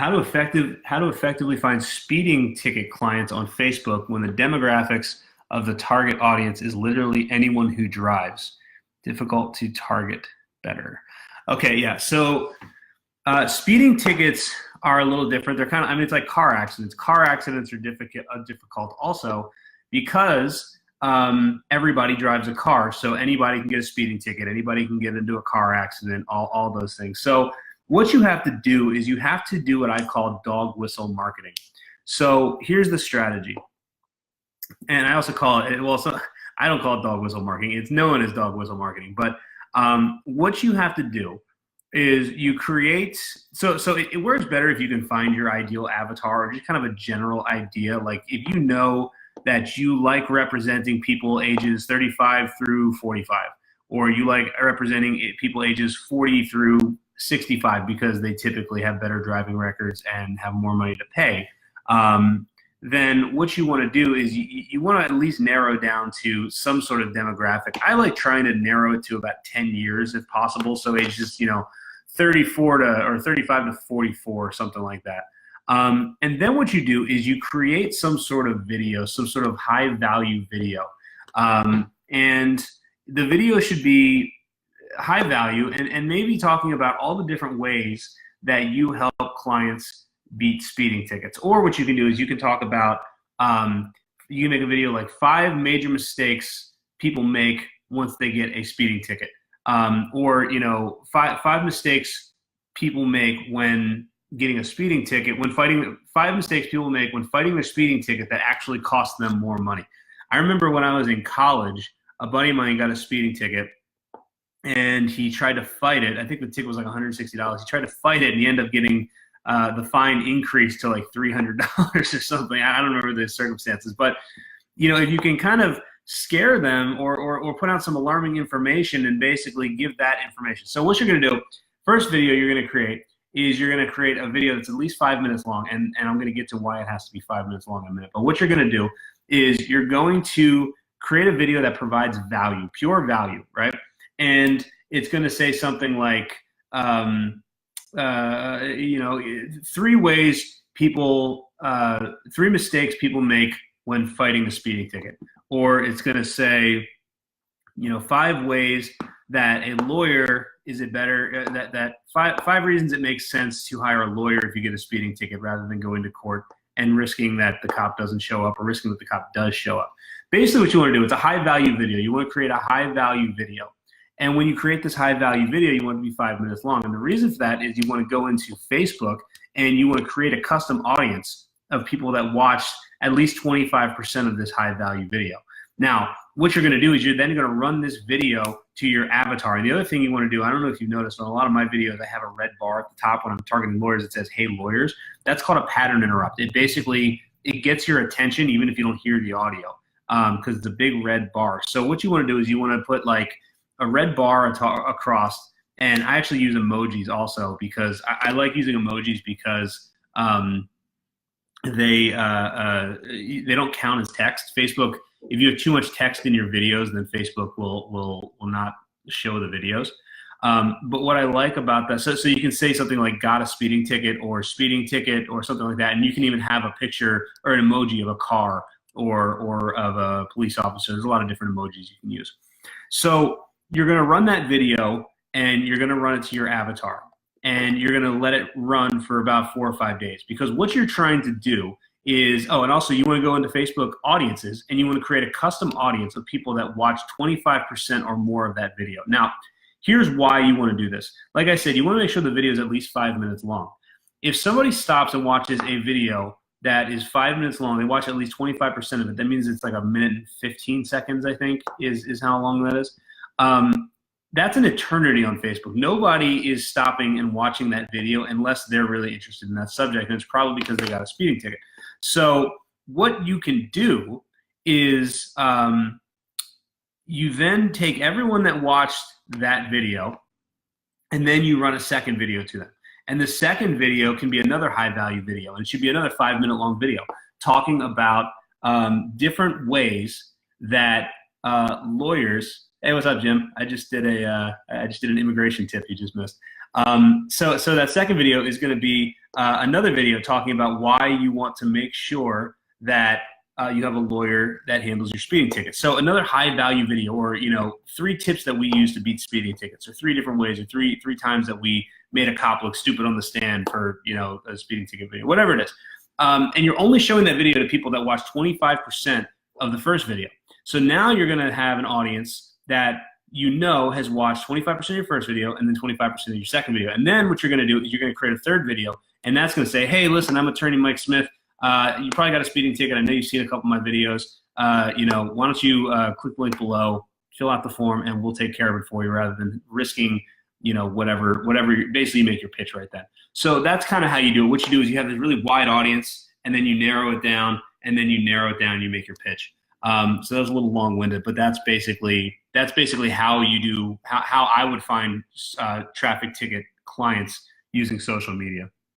how to effectively find speeding ticket clients on Facebook when the demographics of the target audience is literally anyone who drives. Difficult to target better. Okay, yeah. So speeding tickets are a little different. They're kind of, I mean, it's like car accidents. Car accidents are difficult also because everybody drives a car. So anybody can get a speeding ticket. Anybody can get into a car accident, all those things. So what you have to do is you have to do what I call dog whistle marketing. So here's the strategy. And I also call it, well, so I don't call it dog whistle marketing. It's known as dog whistle marketing. But what you have to do is you create, so it works better if you can find your ideal avatar or just kind of a general idea. Like if you know that you like representing people ages 35 through 45, or you like representing people ages 40 through 65 because they typically have better driving records and have more money to pay, then what you want to do is you want to at least narrow down to some sort of demographic. I like trying to narrow it to about 10 years if possible. So ages, 34 to or 35 to 44, something like that. And then what you do is you create some sort of video, some sort of high value video. And the video should be high value and maybe talking about all the different ways that you help clients beat speeding tickets. Or what you can do is you can talk about, you can make a video like 5 major mistakes people make once they get a speeding ticket. Or, five mistakes people make when getting a speeding ticket, when fighting, 5 mistakes people make when fighting their speeding ticket that actually cost them more money. I remember when I was in college, a buddy of mine got a speeding ticket and he tried to fight it. I think the ticket was like $160. He tried to fight it and he ended up getting the fine increased to like $300 or something. I don't remember the circumstances, but if you can kind of scare them or put out some alarming information and basically give that information. So what you're going to do, first video you're going to create is you're going to create a video that's at least 5 minutes long, and I'm going to get to why it has to be 5 minutes long in a minute. But what you're going to do is you're going to create a video that provides value, pure value, right? And it's going to say something like, 3 mistakes people make when fighting a speeding ticket. Or it's going to say, 5 ways that a lawyer is it better, that five reasons it makes sense to hire a lawyer if you get a speeding ticket rather than going to court and risking that the cop doesn't show up or risking that the cop does show up. Basically what you want to do, it's a high value video. You want to create a high value video. And when you create this high value video, you want it to be 5 minutes long. And the reason for that is you want to go into Facebook and you want to create a custom audience of people that watched at least 25% of this high value video. Now, what you're going to do is you're then going to run this video to your avatar. And the other thing you want to do, I don't know if you've noticed, on a lot of my videos, I have a red bar at the top when I'm targeting lawyers that says, "Hey, lawyers." That's called a pattern interrupt. It basically, it gets your attention even if you don't hear the audio because it's a big red bar. So what you want to do is you want to put like a red bar across, and I actually use emojis also because I like using emojis because they don't count as text. Facebook, if you have too much text in your videos, then Facebook will not show the videos. But what I like about that, so you can say something like "got a speeding ticket" or "speeding ticket" or something like that, and you can even have a picture or an emoji of a car or of a police officer. There's a lot of different emojis you can use. So you're going to run that video and you're going to run it to your avatar. And you're going to let it run for about 4 or 5 days, because what you're trying to do is, and also you want to go into Facebook audiences and you want to create a custom audience of people that watch 25% or more of that video. Now, here's why you want to do this. Like I said, you want to make sure the video is at least 5 minutes long. If somebody stops and watches a video that is 5 minutes long, they watch at least 25% of it. That means it's like 1 minute and 15 seconds, I think, is how long that is. That's an eternity on Facebook. Nobody is stopping and watching that video unless they're really interested in that subject, and it's probably because they got a speeding ticket. So what you can do is you then take everyone that watched that video and then you run a second video to them. And the second video can be another high-value video, and it should be another 5 minute long video talking about different ways that lawyers. Hey, what's up, Jim? I just did an immigration tip you just missed. So that second video is going to be another video talking about why you want to make sure that you have a lawyer that handles your speeding tickets. So another high value video, or 3 tips that we use to beat speeding tickets, or 3 different ways, or three times that we made a cop look stupid on the stand for a speeding ticket video, whatever it is. And you're only showing that video to people that watch 25% of the first video. So now you're going to have an audience that has watched 25% of your first video and then 25% of your second video. And then what you're going to do is you're going to create a third video, and that's going to say, hey, listen, I'm attorney Mike Smith. You probably got a speeding ticket. I know you've seen a couple of my videos. Why don't you click the link below, fill out the form, and we'll take care of it for you, rather than risking whatever basically you make your pitch right then. So that's kind of how you do it. What you do is you have this really wide audience, and then you narrow it down, and then you narrow it down and you make your pitch. So that was a little long-winded, but that's basically how you do, how I would find traffic ticket clients using social media.